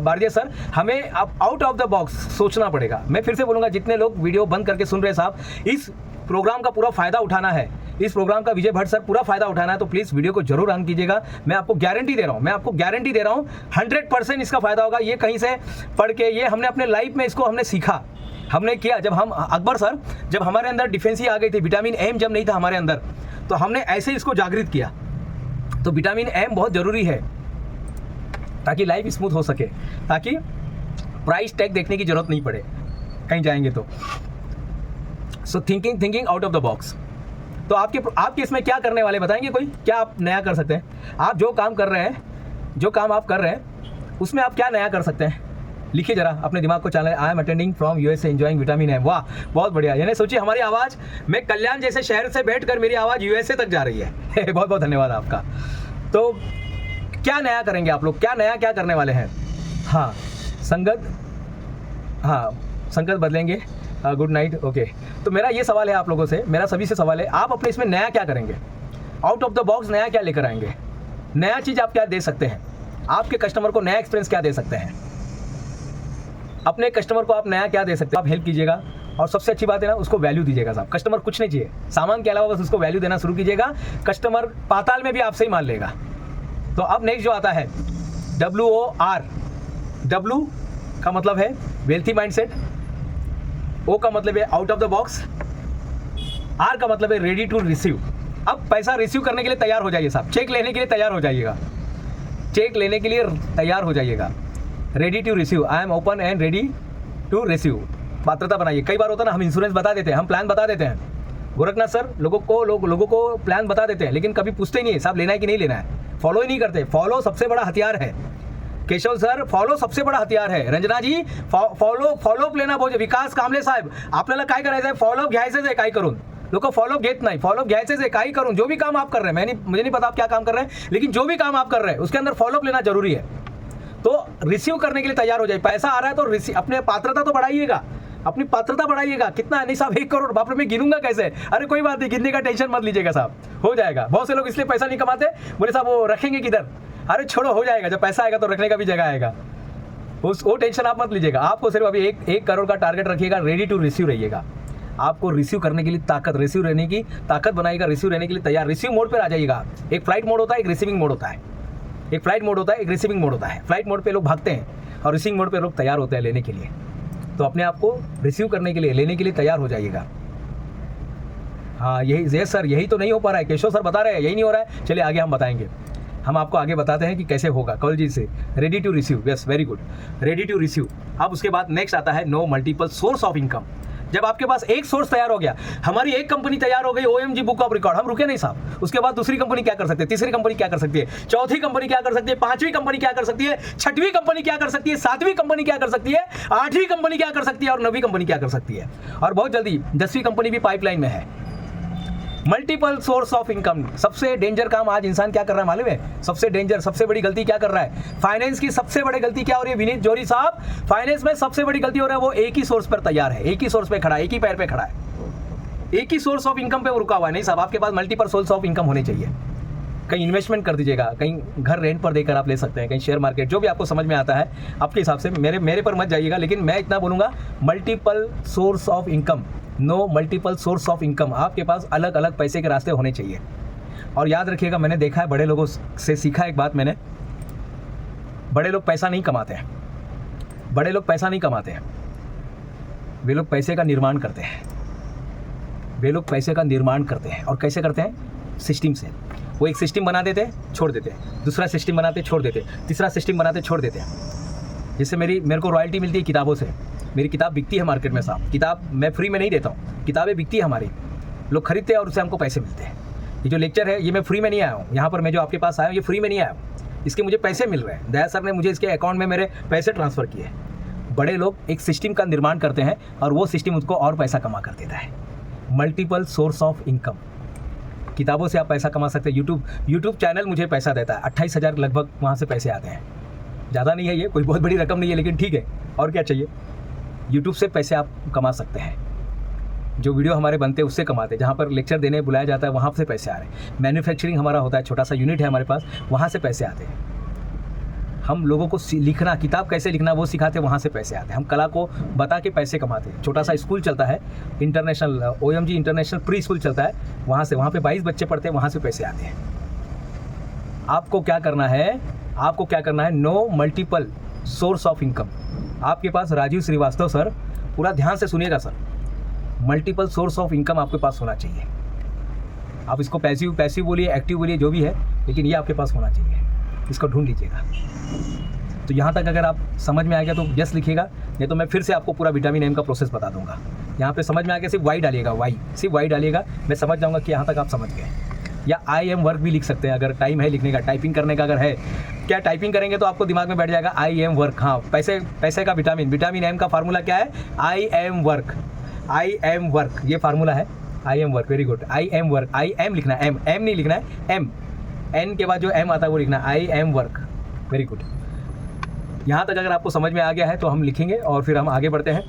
Speaker 1: बारजे सर, हमें अब आउट ऑफ द बॉक्स सोचना पड़ेगा। मैं फिर से बोलूँगा, जितने लोग वीडियो बंद करके सुन रहे हैं साहब, इस प्रोग्राम का पूरा फ़ायदा उठाना है, इस प्रोग्राम का विजय भट्ट सर पूरा फ़ायदा उठाना है, तो प्लीज़ वीडियो को जरूर ऑन कीजिएगा। मैं आपको गारंटी दे रहा हूँ 100% इसका फ़ायदा होगा। ये कहीं से पढ़ के, ये हमने अपने लाइफ में इसको हमने सीखा, हमने किया। जब हम अकबर सर, जब हमारे अंदर डिफेंसी आ गई थी, विटामिन एम जब नहीं था हमारे अंदर, तो हमने ऐसे इसको जागृत किया। तो विटामिन एम बहुत ज़रूरी है ताकि लाइफ स्मूथ हो सके, ताकि प्राइस टैग देखने की जरूरत नहीं पड़े कहीं जाएंगे तो। सो thinking out of the box. तो आपके इसमें क्या करने वाले बताएंगे कोई? क्या आप नया कर सकते हैं? आप जो काम कर रहे हैं उसमें आप क्या नया कर सकते हैं? लिखिए जरा अपने दिमाग को चलाएं। I am attending from USA enjoying vitamin M. वाह, बहुत बढ़िया। यानी सोचिए हमारी आवाज़, मैं कल्याण जैसे शहर से बैठकर मेरी आवाज़ यूएसए तक जा रही है। बहुत बहुत धन्यवाद आपका। तो क्या नया करेंगे आप लोग? क्या करने वाले हैं? हाँ, संगत बदलेंगे। Good night. ओके, तो मेरा ये सवाल है आप लोगों से, मेरा सभी से सवाल है, आप अपने इसमें नया क्या करेंगे? आउट ऑफ द बॉक्स नया क्या लेकर आएंगे? नया चीज़ आप क्या दे सकते हैं? आपके कस्टमर को नया एक्सपीरियंस क्या दे सकते हैं? अपने कस्टमर को आप नया क्या दे सकते हैं? आप हेल्प कीजिएगा, और सबसे अच्छी बात है ना, उसको वैल्यू दीजिएगा साहब। कस्टमर कुछ नहीं चाहिए, सामान के अलावा बस उसको वैल्यू देना शुरू कीजिएगा। कस्टमर पाताल में भी आपसे ही मान लेगा। तो अब नेक्स्ट जो आता है WOR। W का मतलब है वेल्थी माइंडसेट, O का मतलब है out of the box, R का मतलब है रेडी टू रिसीव। अब पैसा रिसीव करने के लिए तैयार हो जाइए साहब, चेक लेने के लिए तैयार हो जाइएगा, चेक लेने के लिए तैयार हो जाइएगा। Ready to receive, I am open and ready to receive. पात्रता बनाइए। कई बार होता है ना, हम इंश्योरेंस बता देते हैं, हम प्लान बता देते हैं, गोरखनाथ सर लोगों को प्लान बता देते हैं, लेकिन कभी पूछते नहीं है साहब लेना है कि नहीं लेना है, फॉलो ही नहीं करते। फॉलो सबसे बड़ा हथियार है केशव सर, फॉलो सबसे बड़ा हथियार है। रंजना जी फॉलोअप लेना बहुत। विकास कांबळे साहेब, आपल्याला काय करायचं आहे? फॉलोअप घ्यायचंच आहे, काय करून लोक फॉलोअप घेत नाही, फॉलोअप घ्यायचंच आहे काही करून। जो भी काम आप कर रहे हैं, मुझे नहीं पता आप क्या काम कर रहे हैं, लेकिन जो भी काम आप कर रहे हैं उसके अंदर फॉलोअप लेना जरूरी है। तो रिसीव करने के लिए तैयार हो जाए। पैसा आ रहा है तो अपने पात्रता तो बढ़ाइएगा, अपनी पात्रता बढ़ाइएगा। कितना है? नहीं साहब 1 करोड़, बाप रे मैं गिनूंगा कैसे? अरे कोई बात नहीं, गिनने का टेंशन मत लीजिएगा साहब, हो जाएगा। बहुत से लोग इसलिए पैसा नहीं कमाते, बोले साहब वो रखेंगे किधर? अरे छोड़ो, हो जाएगा। जब पैसा आएगा तो रखने का भी जगह आएगा, वो टेंशन आप मत लीजिएगा। आपको सिर्फ अभी 1 करोड़ का टारगेट रखिएगा, रेडी टू रिसीव रहिएगा। आपको रिसीव करने के लिए ताकत, रिसीव रहने की ताकत बनाएगा, रिसीव रहने के लिए तैयार। रिसीव मोड पर आ जाइएगा। एक फ्लाइट मोड होता है, एक रिसीविंग मोड होता है, एक फ्लाइट मोड होता है, एक रिसीविंग मोड होता है। फ्लाइट मोड पे लोग भागते हैं और रिसीविंग मोड पे लोग तैयार होते हैं लेने के लिए। तो अपने आप को रिसीव करने के लिए, लेने के लिए तैयार हो जाइएगा। हाँ यही सर, यही तो नहीं हो पा रहा है। केशव सर बता रहे हैं यही नहीं हो रहा है। चलिए आगे हम बताएंगे, हम आपको आगे बताते हैं कि कैसे होगा। कवल जी से ready to receive, yes very good, ready to receive. अब उसके बाद नेक्स्ट आता है no multiple source of income. जब आपके पास एक सोर्स तैयार हो गया, हमारी एक कंपनी तैयार हो गई, OMG बुक ऑफ रिकॉर्ड, हम रुके नहीं साहब। उसके बाद दूसरी कंपनी क्या कर सकती है, तीसरी कंपनी क्या कर सकती है, चौथी कंपनी क्या कर सकती है, पांचवी कंपनी क्या कर सकती है, छठवीं कंपनी क्या कर सकती है, सातवीं कंपनी क्या कर सकती है, आठवीं कंपनी क्या कर सकती है, और 9वीं कंपनी क्या कर सकती है, और बहुत जल्दी 10वीं कंपनी भी पाइपलाइन में है। Multiple source of income. सबसे डेंजर काम आज इंसान क्या कर रहा है मालूम है? सबसे डेंजर, सबसे बड़ी गलती क्या कर रहा है? फाइनेंस की सबसे बड़ी गलती क्या हो रही है विनीत जोरी साहब? फाइनेंस में सबसे बड़ी गलती हो रहा है, वो एक ही सोर्स पर तैयार है, एक ही सोर्स पे खड़ा है, एक ही पैर पे खड़ा है, एक ही सोर्स ऑफ इनकम पे वो रुका हुआ है। नहीं साहब, आपके पास मल्टीपल सोर्स ऑफ इनकम होने चाहिए। कहीं इन्वेस्टमेंट कर दीजिएगा, कहीं घर रेंट पर देकर आप ले सकते हैं, कहीं शेयर मार्केट, जो भी आपको समझ में आता है आपके हिसाब से। मेरे पर मत जाइएगा, लेकिन मैं इतना बोलूँगा, multiple source of income, no multiple source of income. आपके पास अलग अलग पैसे के रास्ते होने चाहिए। और याद रखिएगा, मैंने देखा है, बड़े लोगों से सीखा एक बात मैंने, बड़े लोग पैसा नहीं कमाते हैं, बड़े लोग पैसा नहीं कमाते हैं, वे लोग पैसे का निर्माण करते हैं, वे लोग पैसे का निर्माण करते हैं। और कैसे करते हैं? सिस्टम से। वो एक सिस्टम बना देते, छोड़ देते, दूसरा सिस्टम बनाते, छोड़ देते, तीसरा सिस्टम बनाते, छोड़ देते। जिससे मेरे को रॉयल्टी मिलती है किताबों से। मेरी किताब बिकती है मार्केट में साहब, किताब मैं फ्री में नहीं देता हूँ, किताबें बिकती है हमारी, लोग खरीदते हैं और उससे हमको पैसे मिलते हैं। ये जो लेक्चर है ये मैं फ्री में नहीं आया हूँ, यहाँ पर मैं जो आपके पास आया हूँ ये फ्री में नहीं आया हूँ, इसके मुझे पैसे मिल रहे हैं, दया सर ने मुझे इसके अकाउंट में मेरे पैसे ट्रांसफ़र किए। बड़े लोग एक सिस्टम का निर्माण करते हैं और वो सिस्टम उसको और पैसा कमा कर देता है। मल्टीपल सोर्स ऑफ इनकम, किताबों से आप पैसा कमा सकते हैं। यूट्यूब चैनल मुझे पैसा देता है, 28,000 लगभग वहाँ से पैसे आते हैं। ज़्यादा नहीं है, ये कोई बहुत बड़ी रकम नहीं है, लेकिन ठीक है, और क्या चाहिए। यूट्यूब से पैसे आप कमा सकते हैं, जो वीडियो हमारे बनते हैं उससे कमाते हैं, जहाँ पर लेक्चर देने बुलाया जाता है वहाँ से पैसे आ रहे हैं। मैन्युफैक्चरिंग हमारा होता है, छोटा सा यूनिट है हमारे पास, वहाँ से पैसे आते हैं। हम लोगों को लिखना, किताब कैसे लिखना वो सिखाते हैं, वहाँ से पैसे आते हैं। हम कला को बता के पैसे कमाते हैं। छोटा सा स्कूल चलता है, international OMG international pre school चलता है, वहाँ पे 22 बच्चे पढ़ते हैं, वहाँ से पैसे आते हैं। आपको क्या करना है, no multiple source of income. आपके पास राजीव श्रीवास्तव सर, पूरा ध्यान से सुनिएगा sir, multiple source of income आपके पास होना चाहिए। आप इसको पैसिव बोलिए, एक्टिव बोलिए, जो भी है, लेकिन ये आपके पास होना चाहिए। इसको ढूंढ लीजिएगा। तो यहाँ तक अगर आप समझ में आ गया तो यस लिखिएगा, नहीं तो मैं फिर से आपको पूरा विटामिन एम का प्रोसेस बता दूंगा। यहाँ पे समझ में आ गया, सिर्फ वाई डालिएगा, सिर्फ वाई डालिएगा, मैं समझ जाऊँगा कि यहाँ तक आप समझ गए। या आई एम वर्क भी लिख सकते हैं, अगर टाइम है लिखने का, टाइपिंग करने का अगर है। क्या टाइपिंग करेंगे तो आपको दिमाग में बैठ जाएगा आई एम वर्क। हाँ, पैसे का विटामिन एम का फार्मूला क्या है, आई एम वर्क, ये फार्मूला है, आई am work. Very good, I am work, I M लिखना है, एम नहीं लिखना है, एम, एन के बाद जो एम आता है वो लिखना है, आई एम वर्क। Very good. यहाँ तक अगर आपको समझ में आ गया है तो हम लिखेंगे और फिर हम आगे बढ़ते हैं।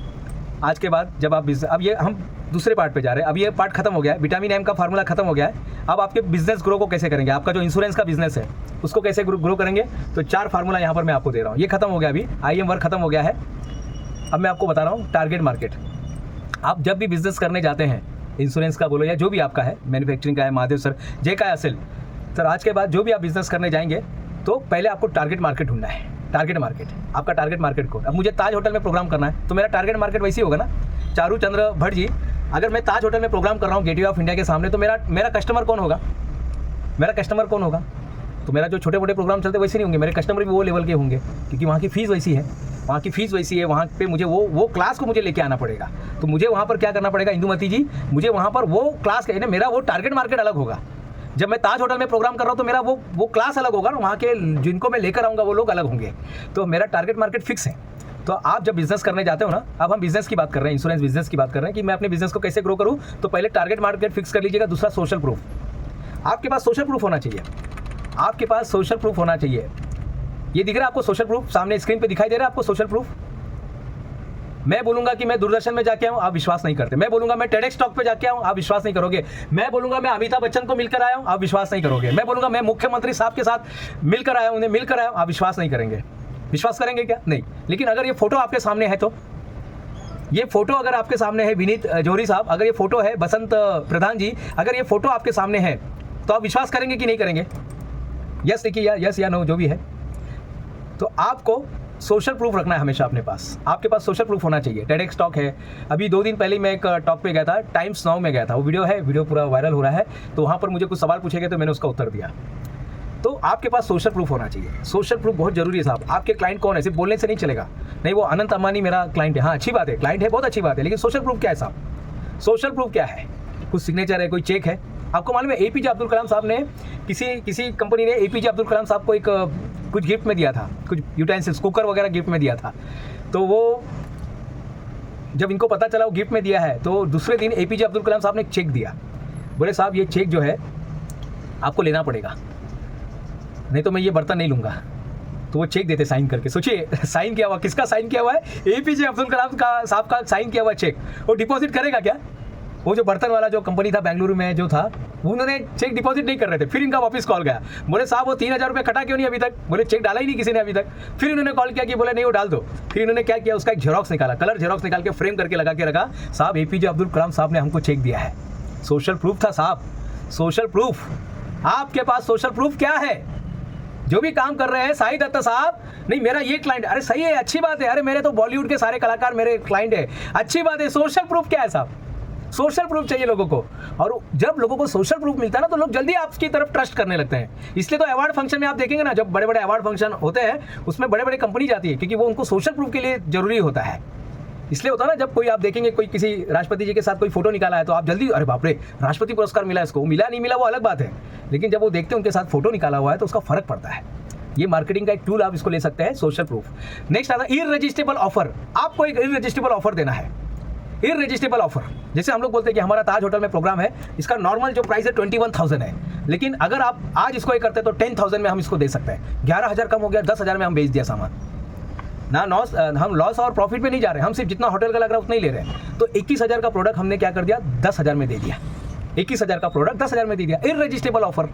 Speaker 1: आज के बाद जब आप अब ये हम दूसरे पार्ट पे जा रहे हैं। अब ये पार्ट खत्म हो गया है, विटामिन एम का फार्मूला खत्म हो गया है। अब आपके बिजनेस ग्रो को कैसे करेंगे, आपका जो इंश्योरेंस का बिजनेस है उसको कैसे ग्रो करेंगे, तो 4 फार्मूला यहाँ पर मैं आपको दे रहा हूँ। ये खत्म हो गया, अभी आई एम वर्क खत्म हो गया है। अब मैं आपको बता रहा हूँ टारगेट मार्केट। आप जब भी बिजनेस करने जाते हैं, इंश्योरेंस का बोलो या जो भी आपका है, मैन्युफैक्चरिंग का है, महादेव सर, जे का असेल सर, आज के बाद जो भी आप बिजनेस करने जाएंगे तो पहले आपको टारगेट मार्केट ढूंढना है। टारगेट मार्केट, आपका टारगेट मार्केट को, अब मुझे ताज होटल में प्रोग्राम करना है तो मेरा टारगेट मार्केट वैसे ही होगा ना। चारू चंद्र भट्ट जी, अगर मैं ताज होटल में प्रोग्राम कर रहा हूँ गेटवे ऑफ इंडिया के सामने, तो मेरा कस्टमर कौन होगा, तो मेरा जो छोटे मोटे प्रोग्राम चलते वैसे नहीं होंगे, मेरे कस्टमर भी वो लेवल के होंगे, क्योंकि वहाँ की फीस वैसी है, वहाँ पे मुझे वो क्लास को मुझे लेके आना पड़ेगा। तो मुझे वहाँ पर क्या करना पड़ेगा, इंदुमती जी, मुझे वहाँ पर वो क्लास का, मेरा वो टारगेट मार्केट अलग होगा। जब मैं ताज होटल में प्रोग्राम कर रहा हूँ तो मेरा वो क्लास अलग होगा, वहाँ के जिनको मैं लेकर आऊँगा वो लोग अलग होंगे। तो मेरा टारगेट मार्केट फिक्स है। तो आप जब बिजनेस करने जाते हो ना, अब हम बिजनेस की बात कर रहे हैं, इंश्योरेंस बिजनेस की बात कर रहे हैं कि मैं अपने बिजनेस को कैसे ग्रो करूँ, तो पहले टारगेट मार्केट फिक्स कर लीजिएगा। दूसरा सोशल प्रूफ, आपके पास सोशल प्रूफ होना चाहिए। ये दिख रहा है आपको सोशल प्रूफ, सामने स्क्रीन पे दिखाई दे रहा है आपको सोशल प्रूफ। मैं बोलूंगा कि मैं दूरदर्शन में जाके आऊँ, आप विश्वास नहीं करते। मैं बोलूंगा मैं टेडेक्स टॉक पे जाके आऊँ, आप विश्वास नहीं करोगे। मैं बोलूंगा मैं अमिताभ बच्चन को मिलकर आया हूँ, आप विश्वास नहीं करोगे। मैं बोलूंगा मैं मुख्यमंत्री साहब के साथ मिलकर आया हूँ, उन्हें मिलकर आया हूँ, आप विश्वास नहीं करेंगे। विश्वास करेंगे क्या, नहीं। लेकिन अगर ये फोटो आपके सामने है, तो ये फोटो अगर आपके सामने है, विनीत जौहरी साहब, अगर ये फोटो है, बसंत प्रधान जी, अगर ये फोटो आपके सामने है, तो आप विश्वास करेंगे कि नहीं करेंगे। यस लिखिए, या यस या नो जो भी है। तो आपको सोशल प्रूफ रखना है हमेशा अपने पास, आपके पास सोशल प्रूफ होना चाहिए। टेडेक्स टॉक है, अभी 2 दिन पहले मैं एक टॉक पे गया था, टाइम्स नाउ में गया था, वो वीडियो पूरा वायरल हो रहा है। तो वहाँ पर मुझे कुछ सवाल पूछे गए तो मैंने उसका उत्तर दिया। तो आपके पास सोशल प्रूफ होना चाहिए। सोशल प्रूफ बहुत जरूरी है साहब। आपके क्लाइंट कौन है, सिर्फ बोलने से नहीं चलेगा। नहीं, वो अनंत अंबानी मेरा क्लाइंट है, हाँ अच्छी बात है, क्लाइंट है, बहुत अच्छी बात है, लेकिन सोशल प्रूफ क्या है साहब, सोशल प्रूफ क्या है। कुछ सिग्नेचर है, कोई चेक है। आपको मालूम है APJ अब्दुल कलाम साहब ने, किसी कंपनी ने APJ अब्दुल कलाम साहब को एक कुछ गिफ्ट में दिया था, कुछ यूटेंसिल्स, कुकर वगैरह गिफ्ट में दिया था। तो वो जब इनको पता चला वो गिफ्ट में दिया है, तो दूसरे दिन APJ अब्दुल कलाम साहब ने एक चेक दिया। बोले साहब ये चेक जो है आपको लेना पड़ेगा, नहीं तो मैं ये बर्तन नहीं लूँगा। तो वो चेक देते साइन करके। सोचिए, साइन किया हुआ, किसका साइन किया हुआ है, APJ अब्दुल कलाम का साहब का साइन किया हुआ चेक। वो डिपॉजिट करेगा क्या, वो जो बर्तन वाला जो कंपनी था बेंगलुरु में जो था, उन्होंने चेक डिपॉजिट नहीं कर रहे थे। फिर इनका वापस कॉल गया, बोले साहब वो 3,000 रुपये कटा क्यों नहीं अभी तक, बोले चेक डाला ही नहीं किसी ने अभी तक। फिर इन्होंने कॉल किया कि बोले नहीं वो डाल दो। फिर इन्होंने क्या किया, उसका एक जेरोक्स निकाला, कलर जेरोक्स निकाल के फ्रेम करके लगा के रखा, साहब APJ अब्दुल कलाम साहब ने हमको चेक दिया है। सोशल प्रूफ था साहब, सोशल प्रूफ। आपके पास सोशल प्रूफ क्या है, जो भी काम कर रहे हैं, साई दत्ता साहब, नहीं मेरा ये क्लाइंट, अरे सही है, अच्छी बात है, अरे मेरे तो बॉलीवुड के सारे कलाकार मेरे क्लाइंट है, अच्छी बात है। सोशल प्रूफ क्या है साहब, सोशल प्रूफ चाहिए लोगों को। और जब लोगों को सोशल प्रूफ मिलता है ना, तो लोग जल्दी आपकी तरफ ट्रस्ट करने लगते हैं। इसलिए तो अवार्ड फंक्शन में आप देखेंगे ना, जब बड़े बड़े अवार्ड फंक्शन होते हैं उसमें बड़े बड़े कंपनी जाती है, क्योंकि वो उनको सोशल प्रूफ के लिए जरूरी होता है। इसलिए होता है ना, जब कोई आप देखेंगे कोई किसी राष्ट्रपति जी के साथ कोई फोटो निकाला है, तो आप जल्दी अरे बाप रे राष्ट्रपति पुरस्कार मिला इसको, मिला नहीं मिला वो अलग बात है, लेकिन जब वो देखते हैं उनके साथ फोटो निकाला हुआ है तो उसका फर्क पड़ता है। ये मार्केटिंग का एक टूल, आप इसको ले सकते हैं, सोशल प्रूफ। नेक्स्ट आता है इररेजिस्टिबल ऑफर। आपको एक इररेजिस्टिबल ऑफर देना है, इररेजिस्टिबल ऑफर। जैसे हम लोग बोलते हैं कि हमारा ताज होटल में प्रोग्राम है, इसका नॉर्मल जो प्राइस है 21,000 है, लेकिन अगर आप आज इसको करते हैं तो 10,000 में हम इसको दे सकते हैं। 11,000 कम हो गया, 10,000 में हम बेच दिया सामान ना। हम लॉस और प्रॉफिट पे नहीं जा रहे, हम सिर्फ जितना होटल का लग रहा है उतना ही ले रहे हैं। तो 21,000 का प्रोडक्ट हमने क्या कर दिया, 10,000 में दे दिया। 21,000 का प्रोडक्ट 10,000 में दे दिया। इररेजिस्टिबल ऑफर,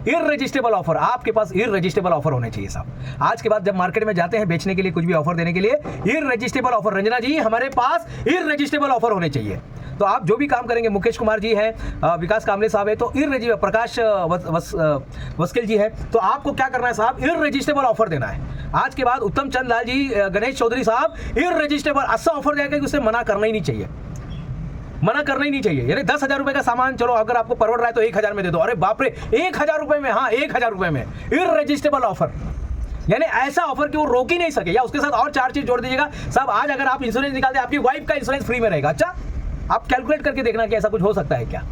Speaker 1: इररेजिस्टिबल ऑफर। आपके पास इररेजिस्टिबल ऑफर होने चाहिए साहब। आज के बाद जब मार्केट में जाते हैं बेचने के लिए, कुछ भी ऑफर देने के लिए, इररेजिस्टिबल ऑफर। रंजना जी, हमारे पास इररेजिस्टिबल ऑफर होने चाहिए। तो आप जो भी काम करेंगे, मुकेश कुमार जी हैं, विकास कामले साहब है, तो इररेजिस्टिबल, प्रकाश वस्किल जी है, तो आपको क्या करना है साहब, इररेजिस्टिबल ऑफर देना है। आज के बाद उत्तम चंद लाल जी, गणेश चौधरी साहब, इररेजिस्टिबल ऐसा ऑफर जाएगा कि उससे मना करना ही नहीं चाहिए, मना करना ही नहीं चाहिए। यानी 10,000 रुपए का सामान, चलो अगर आपको परवड़ रहा है तो 1,000 में दे दो। अरे बाप रे, 1,000 रुपए में, हाँ 1,000 रुपए में इररेजिस्टिबल ऑफर। यानी ऐसा ऑफर कि वो रोक ही नहीं सके, या उसके साथ और 4 चीज जोड़ दीजिएगा साहब। आज अगर आप इंश्योरेंस निकालते, आपकी वाइफ का इंश्योरेंस फ्री में रहेगा। अच्छा, आप कैलकुलेट करके देखना कि ऐसा कुछ हो सकता है क्या।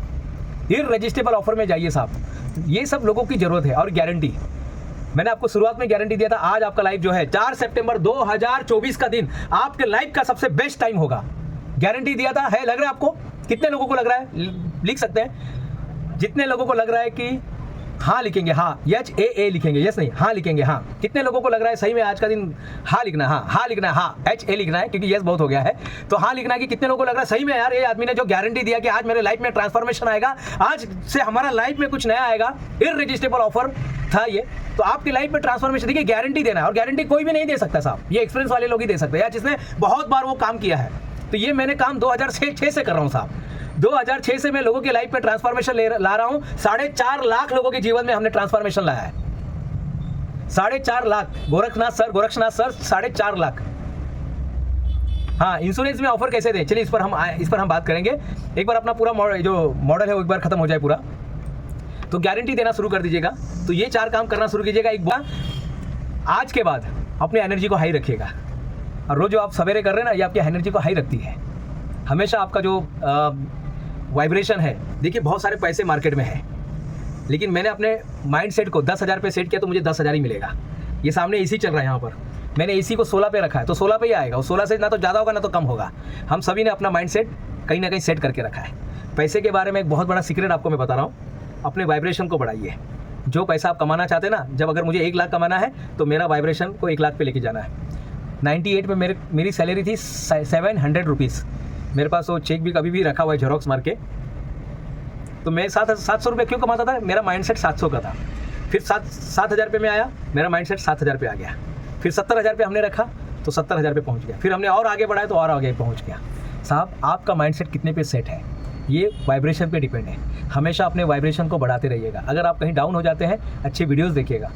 Speaker 1: इररेजिस्टिबल ऑफर में जाइए साहब। ये सब लोगों की जरूरत है। और गारंटी, मैंने आपको शुरुआत में गारंटी दिया था, आज आपका लाइफ जो है 4 सितंबर 2024 का दिन आपके लाइफ का सबसे बेस्ट टाइम होगा। गारंटी दिया था, है लग रहा है आपको? कितने लोगों को लग रहा है, लिख सकते हैं। जितने लोगों को लग रहा है कि हाँ लिखेंगे, हाँ HAA लिखेंगे, यस नहीं, हाँ लिखेंगे, हाँ। कितने लोगों को लग रहा है सही में आज का दिन हाँ लिखना है, हाँ लिखना है, हाँ HA लिखना है, क्योंकि यस बहुत हो गया है तो हाँ लिखना है। कि कितने लोगों को लग रहा है सही में यार, ये आदमी ने जो गारंटी दिया कि आज मेरे लाइफ में ट्रांसफॉर्मेशन आएगा, आज से हमारा लाइफ में कुछ नया आएगा, इररेजिस्टिबल ऑफर था ये। तो आपकी लाइफ में ट्रांसफॉर्मेशन, देखिए गारंटी देना है, और गारंटी कोई भी नहीं दे सकता साहब, ये एक्सपीरियंस वाले लोग ही दे सकते हैं, या जिसने बहुत बार वो काम किया है। तो ये मैंने काम 2006 से कर रहा हूँ साहब। 2006 से मैं लोगों की लाइफ में ट्रांसफॉर्मेशन ला रहा हूं। 4.5 लाख लोगों के जीवन में हमने ट्रांसफॉर्मेशन लाया है। 4.5 लाख। गोरखनाथ सर 4.5 लाख। हाँ, इंश्योरेंस में ऑफर कैसे दें, चलिए इस पर हम बात करेंगे। एक बार अपना पूरा जो मॉडल है वो एक बार खत्म हो जाए पूरा, तो गारंटी देना शुरू कर दीजिएगा। तो ये 4 काम करना शुरू कीजिएगा। एक बार आज के बाद अपनी एनर्जी को हाई रखिएगा, और रोज जो आप सवेरे कर रहे हैं ना, ये आपकी एनर्जी को हाई रखती है। हमेशा आपका जो वाइब्रेशन है, देखिए बहुत सारे पैसे मार्केट में है, लेकिन मैंने अपने माइंड सेट को 10,000 पे सेट किया तो मुझे 10,000 ही मिलेगा। ये सामने एसी चल रहा है यहाँ पर, मैंने एसी को 16 पे रखा है, तो 16 पे ही आएगा। और 16 से ना तो ज़्यादा होगा ना तो कम होगा। हम सभी ने अपना माइंड सेट कहीं ना कहीं सेट करके रखा है। पैसे के बारे में एक बहुत बड़ा सीक्रेट आपको मैं बता रहा हूँ, अपने वाइब्रेशन को बढ़ाइए। जो पैसा आप कमाना चाहते हैं ना, जब अगर मुझे 1 लाख कमाना है तो मेरा वाइब्रेशन को 1 लाख पे लेके जाना है। 98 में मेरी सैलरी थी 700 रुपीज़। मेरे पास वो चेक भी कभी भी रखा हुआ है, जेरोक्स मार के। तो मैं 700 रुपये क्यों कमाता था? मेरा माइंडसेट 700 का था। फिर 7,000 पे में आया, मेरा माइंडसेट 7,000 पे आ गया। फिर 70,000 पे हमने रखा तो 70,000 पे पहुंच गया। फिर हमने और आगे बढ़ाया तो और आगे पहुंच गया। साहब, आपका माइंडसेट कितने पे सेट है, ये वाइब्रेशन पे डिपेंड है। हमेशा अपने वाइब्रेशन को बढ़ाते रहिएगा। अगर आप कहीं डाउन हो जाते हैं, अच्छे वीडियोज़ देखिएगा,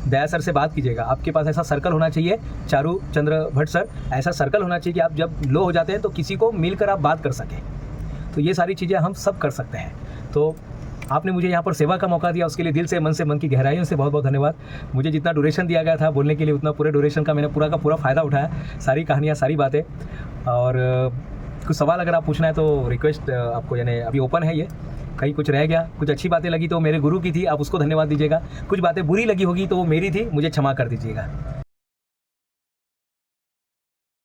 Speaker 1: दया सर से बात कीजिएगा। आपके पास ऐसा सर्कल होना चाहिए, चारू चंद्र भट्ट सर, ऐसा सर्कल होना चाहिए कि आप जब लो हो जाते हैं तो किसी को मिलकर आप बात कर सकें। तो ये सारी चीज़ें हम सब कर सकते हैं। तो आपने मुझे यहाँ पर सेवा का मौका दिया, उसके लिए दिल से, मन से, मन की गहराइयों से बहुत बहुत धन्यवाद। मुझे जितना ड्यूरेशन दिया गया था बोलने के लिए, उतना पूरे ड्यूरेशन का मैंने पूरा का पूरा फ़ायदा उठाया, सारी कहानियाँ, सारी बातें। और कुछ सवाल अगर आप पूछना है तो रिक्वेस्ट आपको, यानी अभी ओपन है ये। कहीं कुछ रह गया, कुछ अच्छी बातें लगी तो मेरे गुरु की थी, आप उसको धन्यवाद दीजिएगा। कुछ बातें बुरी लगी होगी तो वो मेरी थी, मुझे क्षमा कर दीजिएगा।